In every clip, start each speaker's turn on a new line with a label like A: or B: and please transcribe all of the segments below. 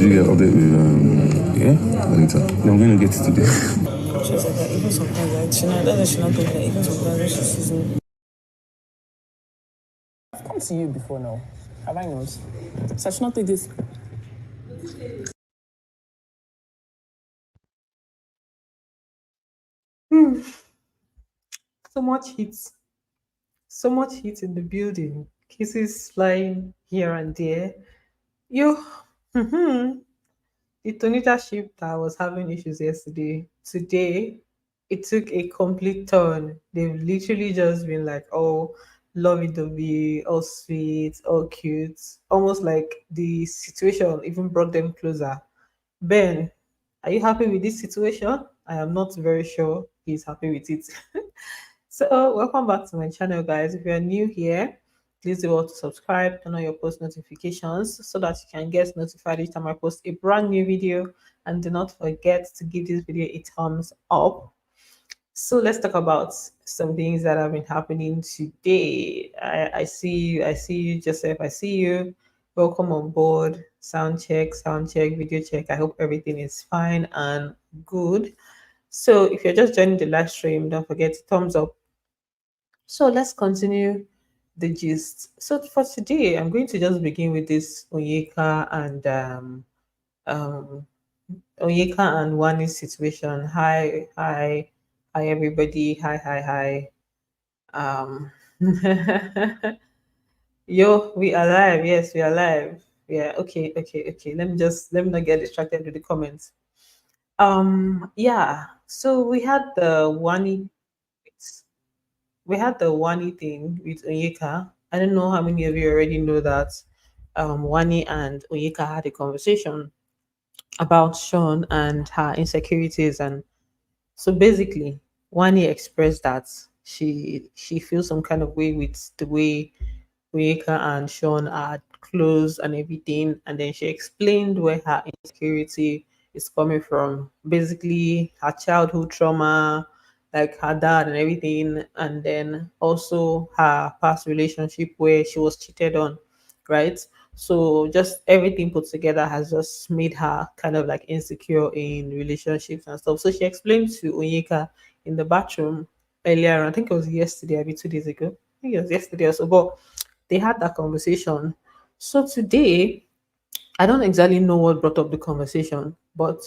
A: you get an update with yeah, Anita? I'm going to get it today.
B: She said that even sometimes, she not doing that. Even sometimes when she sees me. I've come to you before now. Have I not? So I should not take this.
C: So much heat. So much heat in the building. Kisses flying here and there. You, the Tonita ship that was having issues yesterday, today, it took a complete turn. They've literally just been like, oh, lovey-dovey, all sweet, all cute. Almost like the situation even brought them closer. Ben, are you happy with this situation? I am not very sure he's happy with it. So, welcome back to my channel, guys. If you are new here, please do well to subscribe, turn on your post notifications so that you can get notified each time I post a brand new video. And do not forget to give this video a thumbs up. So let's talk about some things that have been happening today. I see you, Joseph. I see you. Welcome on board. Sound check, video check. I hope everything is fine and good. So if you're just joining the live stream, don't forget to thumbs up. So let's continue the gist. So for today, I'm going to just begin with this um Onyeka and Wani situation. Hi everybody. Hi. Um Yo, we are live. Yes, we are live. Yeah, okay. Let me not get distracted with the comments. Yeah. So we had the Wani thing with Onyeka. I don't know how many of you already know that Wani and Onyeka had a conversation about Sean and her insecurities. And so basically, Wani expressed that she feels some kind of way with the way Onyeka and Sean are close and everything. And then she explained where her insecurity is coming from. Basically, her childhood trauma, like her dad and everything. And then also her past relationship where she was cheated on, right? So just everything put together has just made her kind of like insecure in relationships and stuff. So she explained to Onyeka in the bathroom earlier. I think it was yesterday, maybe 2 days ago. I think it was yesterday or so. But they had that conversation. So today, I don't exactly know what brought up the conversation, but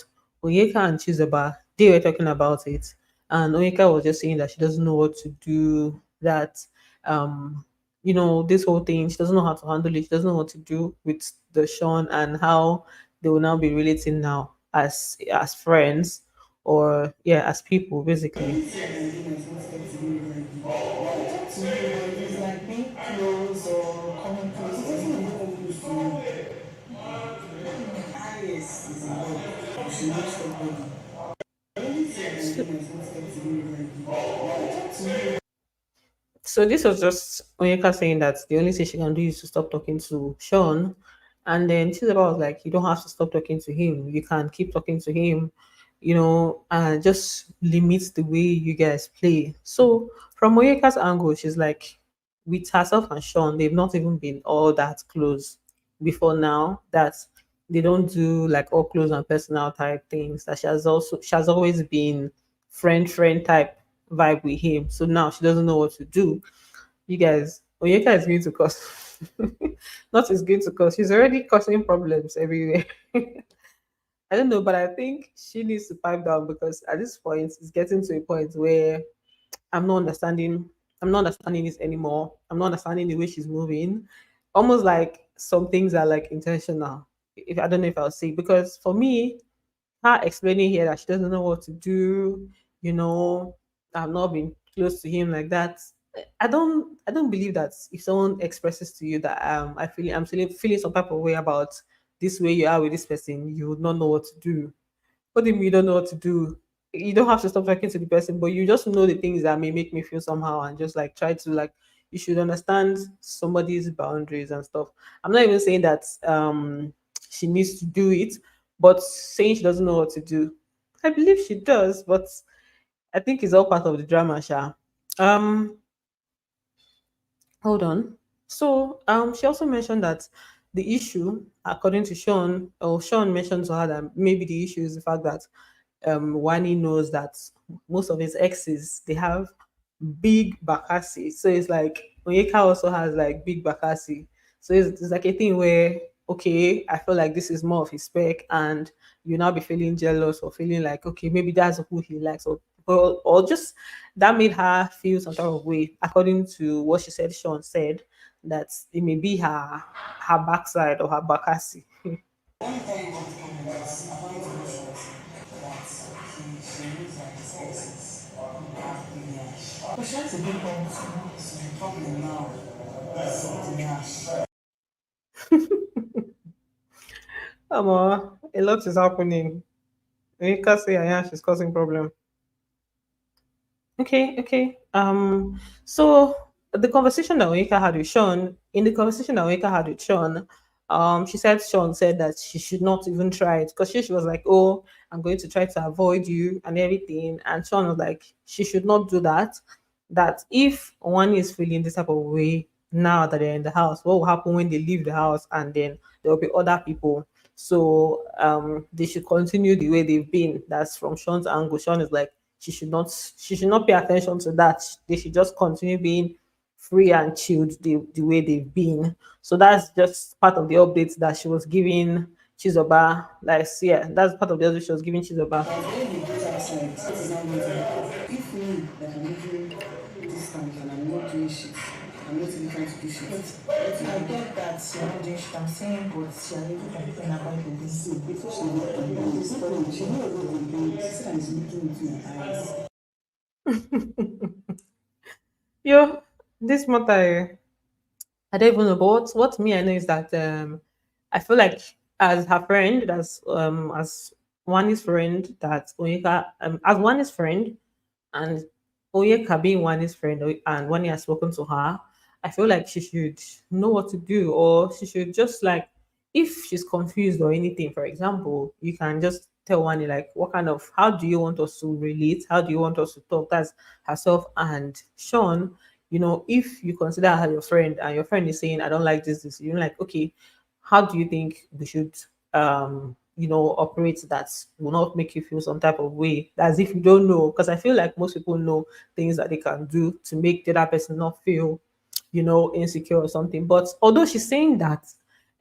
C: Onyeka and Chizaba, they were talking about it. And Onyeka was just saying that she doesn't know what to do, that this whole thing, she doesn't know how to handle it, she doesn't know what to do with the Sean and how they will now be relating now as friends or yeah, as people basically. So this was just Onyeka saying that the only thing she can do is to stop talking to Sean. And then Chizaba was like, you don't have to stop talking to him. You can keep talking to him, and just limit the way you guys play. So from Onyeka's angle, she's like, with herself and Sean, they've not even been all that close before now. That they don't do like all close and personal type things. That she has always been friend type vibe with him. So now she doesn't know what to do. You guys, Onyeka is going to cause not is going to cause. She's already causing problems everywhere. I don't know, but I think she needs to pipe down because at this point it's getting to a point where I'm not understanding. I'm not understanding this anymore. I'm not understanding the way she's moving. Almost like some things are like intentional. If I don't know if I'll say because for me, her explaining here that she doesn't know what to do, you know, I've not been close to him like that. I don't believe that if someone expresses to you that I'm feeling some type of way about this way you are with this person, you would not know what to do. What do you mean you don't know what to do? You don't have to stop talking to the person, but you just know the things that may make me feel somehow and just like try to like you should understand somebody's boundaries and stuff. I'm not even saying that she needs to do it, but saying she doesn't know what to do. I believe she does, but I think it's all part of the drama, Sha. Um, Hold on. So she also mentioned that the issue, according to Sean, or Sean mentioned to her that maybe the issue is the fact that Wani knows that most of his exes they have big bakasi. So it's like Onyeka also has like big bakasi. So it's like a thing where okay, I feel like this is more of his spec, and you now be feeling jealous or feeling like okay, maybe that's who he likes, or just that made her feel some type of way, according to what she said. Sean said that it may be her backside or her bakasi. A lot is happening. You can say yeah, she's causing problem. Okay, okay. So the conversation that Onyeka had with Sean, in the conversation that Onyeka had with Sean, she said Sean said that she should not even try it because she was like, "Oh, I'm going to try to avoid you and everything," and Sean was like, "She should not do that. That if one is feeling this type of way now that they're in the house, what will happen when they leave the house and then there will be other people." So they should continue the way they've been. That's from Sean's angle. Sean is like she should not pay attention to that. They should just continue being free and chilled the way they've been. So that's just part of the updates that she was giving Chizoba. Like yeah, that's part of the other she was giving Chizoba.
B: If me, that I'm making distance and I'm not doing shit, I'm not even trying to do shit. I get that you're not doing shit, I'm saying, but you're really complaining about the this. Before she looked at me, she knew what I'm doing. She said I was looking into my eyes.
C: Yo, this month I don't even know, but what me I know is that I feel like as her friend, as Wani's friend, that Onyeka as Wani's friend, and Onyeka being Wani's friend, and Wani has spoken to her, I feel like she should know what to do, or she should just like, if she's confused or anything, for example, you can just tell Wani like, what kind of, how do you want us to relate? How do you want us to talk? That's herself and Sean. If you consider her your friend and your friend is saying, I don't like this, you're like, okay, how do you think we should operate that will not make you feel some type of way, as if you don't know? Because I feel like most people know things that they can do to make the other person not feel insecure or something. But although she's saying that,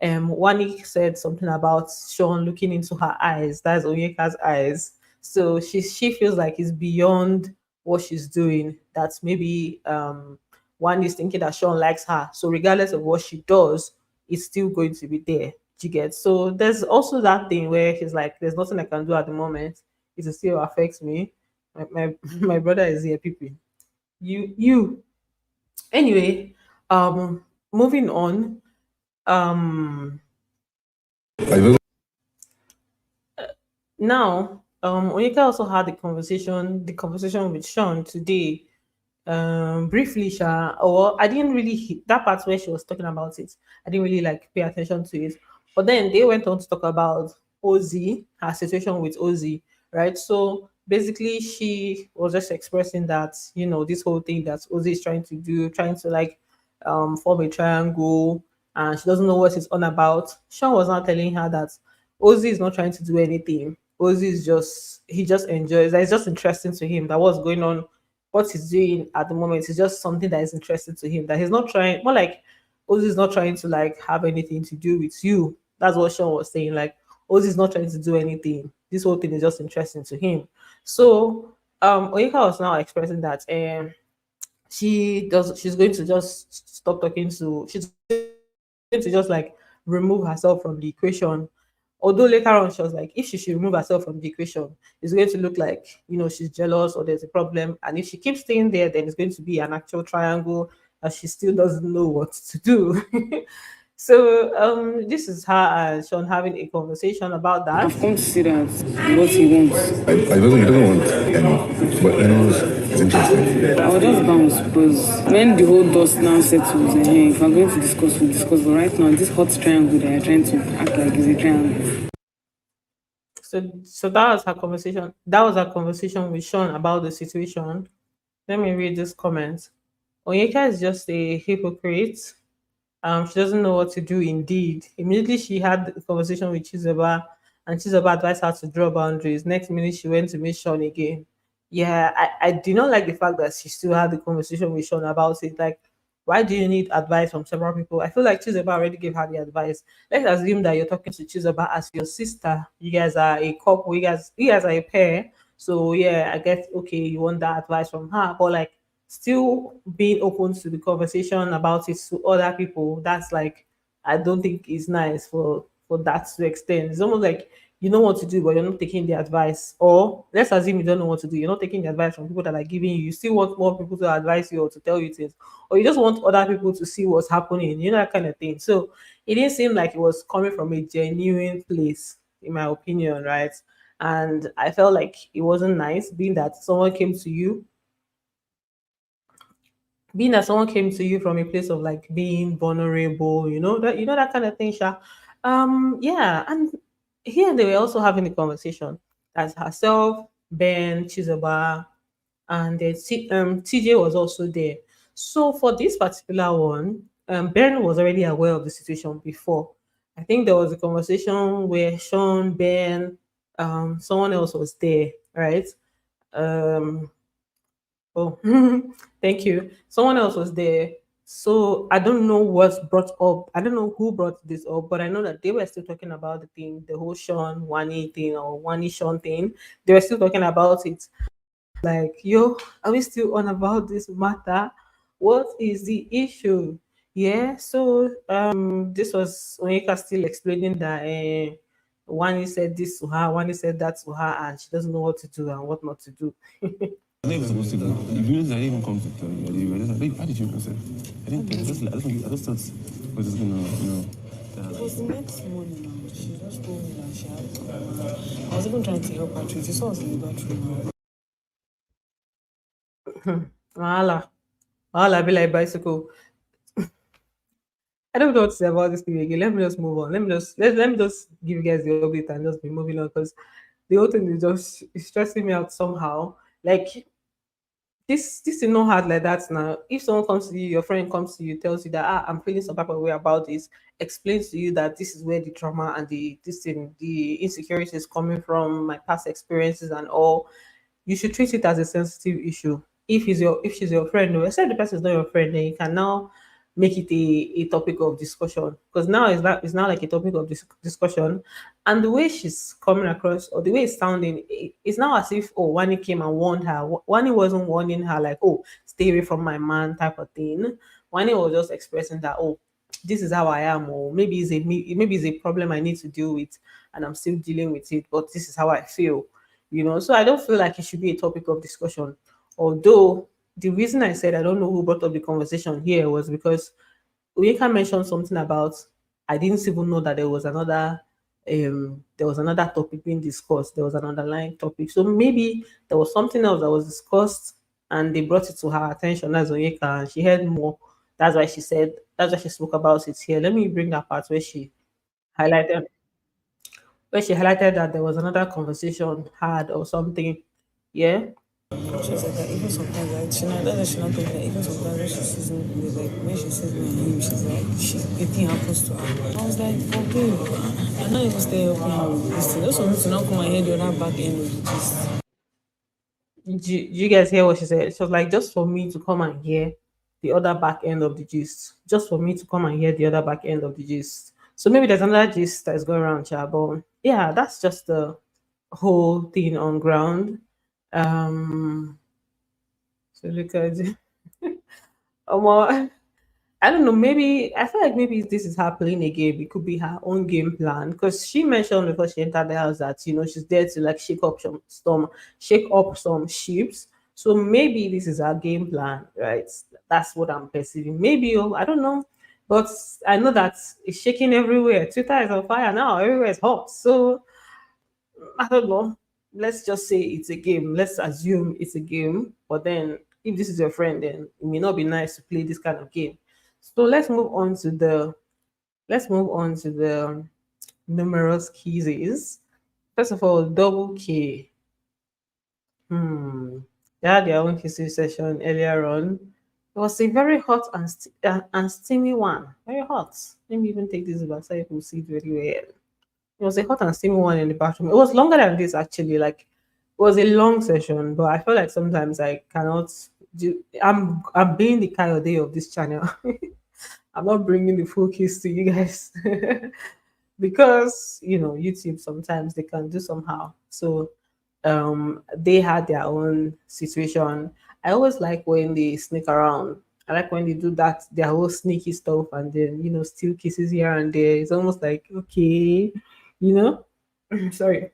C: Wani said something about Sean looking into her eyes, that's Onyeka's eyes. So she feels like it's beyond what she's doing, that maybe one is thinking that Sean likes her, so regardless of what she does, it's still going to be there. Do you get? So there's also that thing where she's like, there's nothing I can do at the moment, it still affects me. My my brother is here, people. You Anyway, moving on. um
A: I
C: Now, Onyeka also had the conversation with Sean today. Briefly, or I didn't really that part where she was talking about it. I didn't really like pay attention to it. But then they went on to talk about Ozzy, her situation with Ozzy, right? So basically, she was just expressing that this whole thing that Ozzy is trying to do, trying to like form a triangle, and she doesn't know what it's on about. Sean was not telling her that Ozzy is not trying to do anything. Ozzy is just he just enjoys that. It's just interesting to him that what's going on, what he's doing at the moment is just something that is interesting to him. That he's not trying, more like Ozzy is not trying to like have anything to do with you. That's what Sean was saying. Like Ozzy is not trying to do anything. This whole thing is just interesting to him. So Oyeka was now expressing that she's going to just stop talking to she's going to just like remove herself from the equation. Although later on she was like, if she should remove herself from the equation, it's going to look like she's jealous or there's a problem. And if she keeps staying there, then it's going to be an actual triangle that she still doesn't know what to do. So this is her and Sean having a conversation about that.
B: I've come to see that what he wants.
A: he doesn't want any, but he knows it's interesting.
B: I will just bounce because when the whole dust now settles, if I'm going to discuss, we'll discuss. But right now, this hot triangle that you're trying to act like is a triangle.
C: So that was her conversation. That was her conversation with Sean about the situation. Let me read this comment. Onyeka is just a hypocrite. She doesn't know what to do. Indeed, immediately she had a conversation with Chizoba, and Chizoba advised her to draw boundaries. Next minute, she went to meet Sean again. Yeah, I do not like the fact that she still had the conversation with Sean about it. Like, why do you need advice from several people? I feel like Chizoba already gave her the advice. Let's assume that you're talking to Chizoba as your sister. You guys are a couple. You guys are a pair. So yeah, I guess okay, you want that advice from her, but like still being open to the conversation about it to other people, that's like I don't think it's nice for that to extend. It's almost like you know what to do, but you're not taking the advice. Or let's assume you don't know what to do, you're not taking the advice from people that are giving you. You still want more people to advise you or to tell you things, or you just want other people to see what's happening, that kind of thing. So it didn't seem like it was coming from a genuine place, in my opinion, right? And I felt like it wasn't nice being that someone came to you being that someone came to you from a place of like being vulnerable, that kind of thing, Sha. Yeah, and here they were also having a conversation as herself, Ben, Chizoba, and then TJ was also there. So for this particular one, Ben was already aware of the situation before. I think there was a conversation where Sean, Ben, someone else was there, right? Um, Oh, thank you. Someone else was there. So I don't know what's brought up. I don't know who brought this up, but I know that they were still talking about the thing, the whole Sean Wani thing or Wani Sean thing. They were still talking about it. Like, yo, are we still on about this matter? What is the issue? Yeah. So this was Onyeka still explaining that Wani said this to her, Wani said that to her, and she doesn't know what to do and what not to do.
A: I'm not even supposed to go. If you I didn't even come to tell you. You were just like, "Babe, how did you myself?" I didn't think. I just thought I was just gonna.
B: It was the next morning now. She just told me that she had to. I was even trying to help her treat it. So I was in the bathroom.
C: Wahala. Wahala be like bicycle. I don't know what to say about this thing again. Let me just move on. Let me just give you guys the update and just be moving on because the whole thing is just it's stressing me out somehow. Like this is not hard like that now. If someone comes to you, your friend comes to you, tells you that I'm feeling some type of way about this, explains to you that this is where the trauma and the insecurity is coming from, my past experiences and all, you should treat it as a sensitive issue. If she's your friend, no, except the person is not your friend, then you can now make it a topic of discussion. Because now it's now like a topic of discussion. And the way she's coming across or the way it's sounding, it's now as if Wani came and warned her. Wani wasn't warning her like, stay away from my man type of thing. Wani was just expressing that, this is how I am, or maybe it's a problem I need to deal with, and I'm still dealing with it, but this is how I feel. So I don't feel like it should be a topic of discussion. Although the reason I said I don't know who brought up the conversation here was because Uyeka mentioned something about I didn't even know that there was another topic being discussed. There was an underlying topic. So maybe there was something else that was discussed and they brought it to her attention as Onyeka and she heard more. That's why she spoke about it here. Let me bring that part highlighted where she highlighted that there was another conversation had or something. Yeah.
B: She was like that even sometimes like she not told me that even sometimes when she sees me like when she sees me and him, she's like the thing happens to her. I was like, okay, I'm not even stay helping her with this thing. Just for me to not come and hear the other back end of the gist.
C: Did you guys hear what she said? She was like, just for me to come and hear the other back end of the gist. Just for me to come and hear the other back end of the gist. So maybe there's another gist that's going around, Chabon. Yeah, that's just the whole thing on ground. So look at um, I don't know. Maybe I feel like maybe this is her playing a game. It could be her own game plan because she mentioned before she entered the house that she's there to like shake up some ships. So maybe this is her game plan, right? That's what I'm perceiving. Maybe I don't know, but I know that it's shaking everywhere. Twitter is on fire now. Everywhere is hot. So I don't know. Let's just say it's a game. Let's assume it's a game. But then, if this is your friend, then it may not be nice to play this kind of game. So let's move on to the numerous keys. First of all, double K. They had their own kissing session earlier on. It was a very hot and steamy one. Very hot. Let me even take this back so you can see it very well. It was a hot and steamy one in the bathroom. It was longer than this actually. Like it was a long session, but I feel like sometimes I cannot do. I'm being the Kayode of this channel. I'm not bringing the full kiss to you guys because YouTube sometimes they can do somehow. So they had their own situation. I always like when they sneak around. I like when they do that their whole sneaky stuff and then steal kisses here and there. It's almost like okay, you know. Sorry.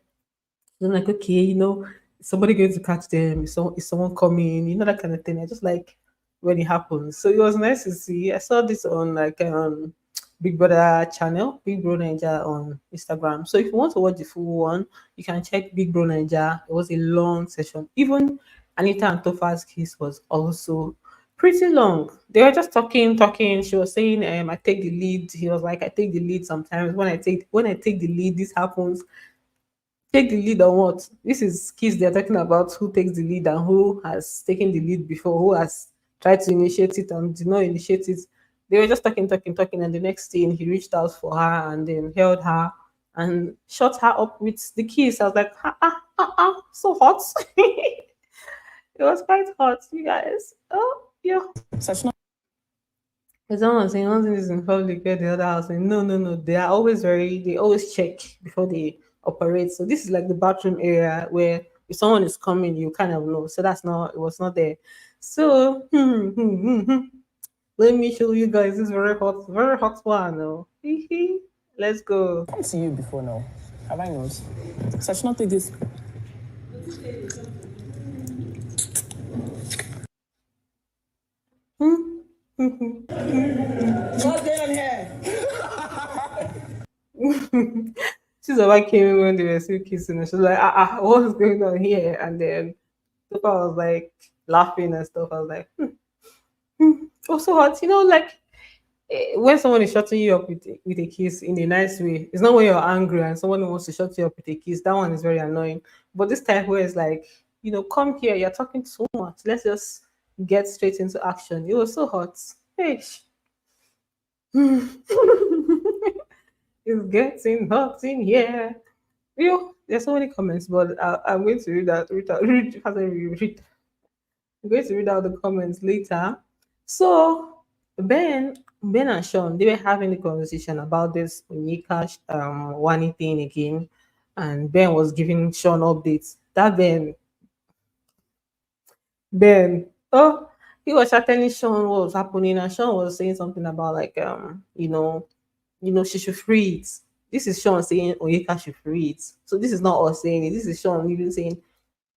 C: I'm like, okay, is somebody going to catch them? Is someone coming? That kind of thing. I just like when it happens. So it was nice to see. I saw this on like Big Brother channel, Big Bro Ninja on Instagram. So if you want to watch the full one, you can check Big Bro Ninja. It was a long session. Even Anita and Tofa's kiss was also pretty long. They were just talking, talking. She was saying, I take the lead. He was like, I take the lead sometimes. When I take the lead, this happens. Take the lead on what? This is kids they're talking about who takes the lead and who has taken the lead before, who has tried to initiate it and did not initiate it. They were just talking, talking, talking, and the next thing he reached out for her and then held her and shut her up with the kiss. I was like, so hot. It was quite hot, you guys. Oh, yeah.
B: Such
C: Someone saying one thing is in public, where the other house saying no, no, no. They always check before they operate. So this is like the bathroom area where if someone is coming, you kind of know. So it was not there. So let me show you guys this very hot one. Oh. Let's go.
B: come to you before now. Have I not? Such not take this. What's going on here?
C: She's about came in when they were still kissing and she was like, what's going on here? And then Tupa was like laughing and stuff. I was like, also hot, like when someone is shutting you up with a kiss in a nice way, it's not when you're angry and someone wants to shut you up with a kiss. That one is very annoying. But this type where it's like, come here, you're talking so much. Let's just get straight into action. It was so hot. Hey, it's getting hot in here. There's so many comments, but I'm going to read that. I'm going to read out the comments later. So Ben and Sean, they were having a conversation about this Onyeka Wani thing again, and Ben was giving Sean updates. That Ben, oh, he was telling Sean what was happening, and Sean was saying something about like she should free it. This is Sean saying Onyeka should free it. So this is not us saying it. This is Sean even saying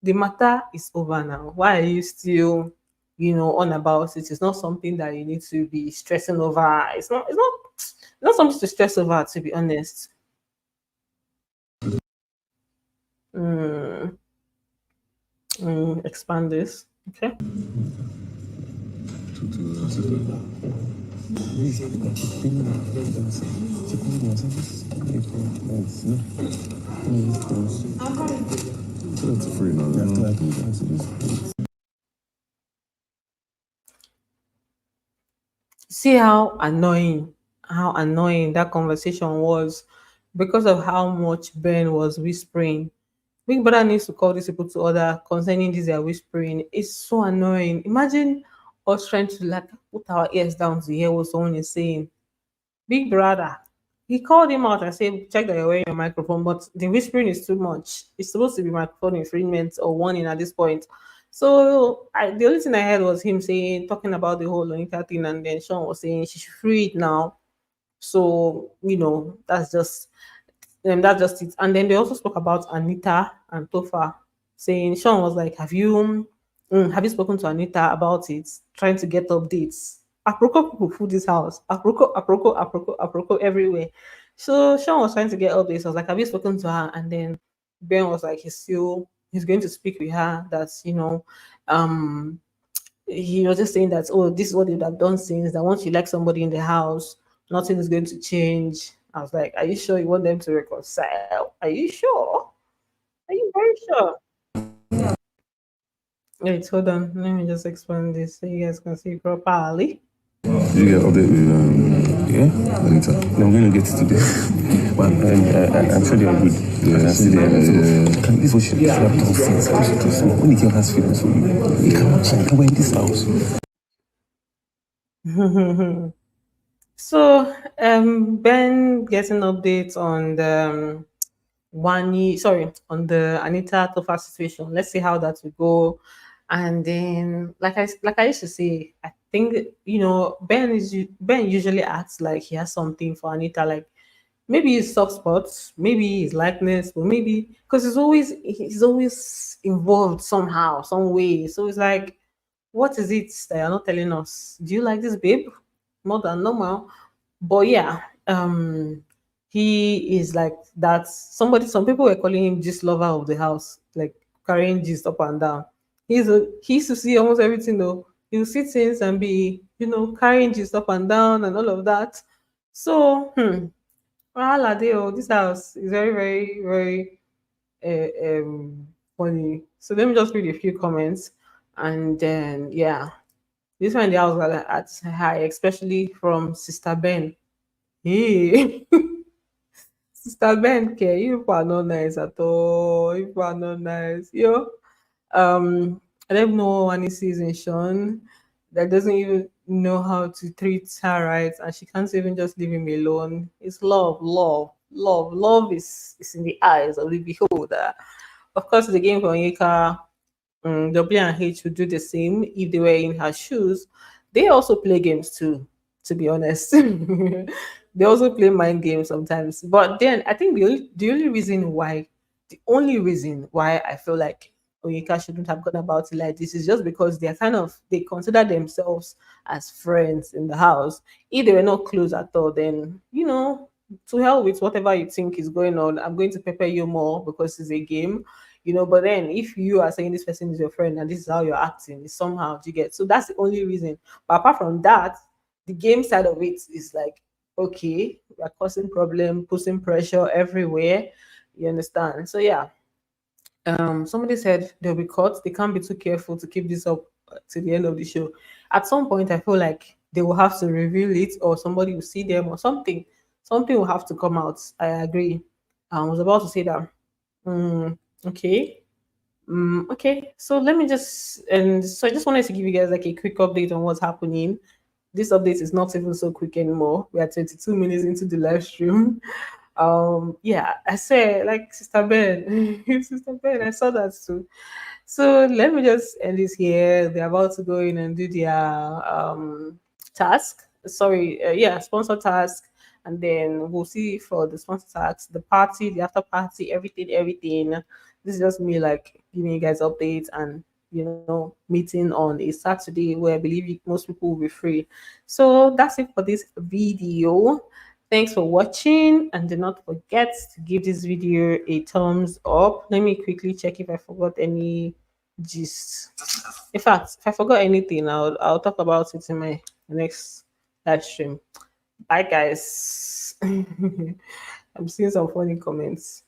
C: the matter is over now. Why are you still, on about it? It's not something that you need to be stressing over. It's not something to stress over, to be honest. Mm, expand this. Okay.
A: It's free now.
C: See how annoying that conversation was because of how much Ben was whispering. Big Brother needs to call these people to order concerning this they are whispering. It's so annoying. Imagine us trying to like put our ears down to hear what someone is saying. Big Brother, he called him out and said, check that you're wearing your microphone, but the whispering is too much. It's supposed to be microphone infringement or warning at this point. So the only thing I heard was him saying, talking about the whole Lonika thing, and then Sean was saying she should free it now. So, that's just it. And then they also spoke about Anita and Tofa, saying Sean was like, have you spoken to Anita about it? Trying to get updates. Aproko people food this house. Aproko everywhere. So Sean was trying to get updates. I was like, have you spoken to her? And then Ben was like, he's going to speak with her. That's um he was just saying that, oh, this is what they would have done since that once you like somebody in the house, nothing is going to change. I was like, are you sure you want them to reconcile? Are you sure? Are you very sure? Wait, hold on. Let me just expand this so you guys can see properly.
A: Did you get update with yeah, Anita? No, I'm going to get it today. But I'm sure they are good. Yeah, I see them. Can this was your laptop since when the girl has feelings for you? You cannot check her in this house.
C: So, Ben getting updates on the Wani, sorry, on the Anita Tofa situation. Let's see how that will go. And then, like I used to say, I think Ben usually acts like he has something for Anita, like maybe his soft spots, maybe his likeness, but maybe because he's always involved somehow, some way. So it's like, what is it that you're not telling us? Do you like this babe more than normal? But yeah, he is like that. Some people were calling him gist lover of the house, like carrying gist up and down. He used to see almost everything though. He would see things and be, carrying gist up and down and all of that. So, wahala dey oh, this house is very, very, very funny. So let me just read a few comments, and then yeah, this one in the house was at high, especially from Sister Ben. Hey, Sister Ben, care you are not nice at all. You are not nice, yo. I don't know any season Sean that doesn't even know how to treat her right, and she can't even just leave him alone. It's love, love, love, love is in the eyes of the beholder. Of course, the game for Onyeka, W and H would do the same if they were in her shoes. They also play games too, to be honest. They also play mind games sometimes. But then I think the only reason why I feel like Onyeka shouldn't have gone about it like this is just because they consider themselves as friends in the house. If they were not close at all, then to hell with whatever you think is going on. I'm going to pepper you more because it's a game. But then if you are saying this person is your friend and this is how you're acting, it's somehow do you get, so that's the only reason. But apart from that, the game side of it is like, okay, we're causing problem, putting pressure everywhere. You understand? So yeah, somebody said they'll be caught. They can't be too careful to keep this up to the end of the show. At some point, I feel like they will have to reveal it, or somebody will see them, or something. Something will have to come out. I agree. I was about to say that. Okay. Okay. So let me I just wanted to give you guys like a quick update on what's happening. This update is not even so quick anymore. We are 22 minutes into the live stream. Yeah, I said like Sister Ben, Sister Ben, I saw that too. So let me just end this here. They're about to go in and do their task. Sorry, yeah, sponsor task, and then we'll see for the sponsor task, the party, the after party, everything, everything. This is just me like giving you guys updates and meeting on a Saturday where I believe most people will be free. So that's it for this video. Thanks for watching, and do not forget to give this video a thumbs up. Let me quickly check if I forgot any gist. In fact, if I forgot anything, I'll talk about it in my next live stream. Bye guys. I'm seeing some funny comments.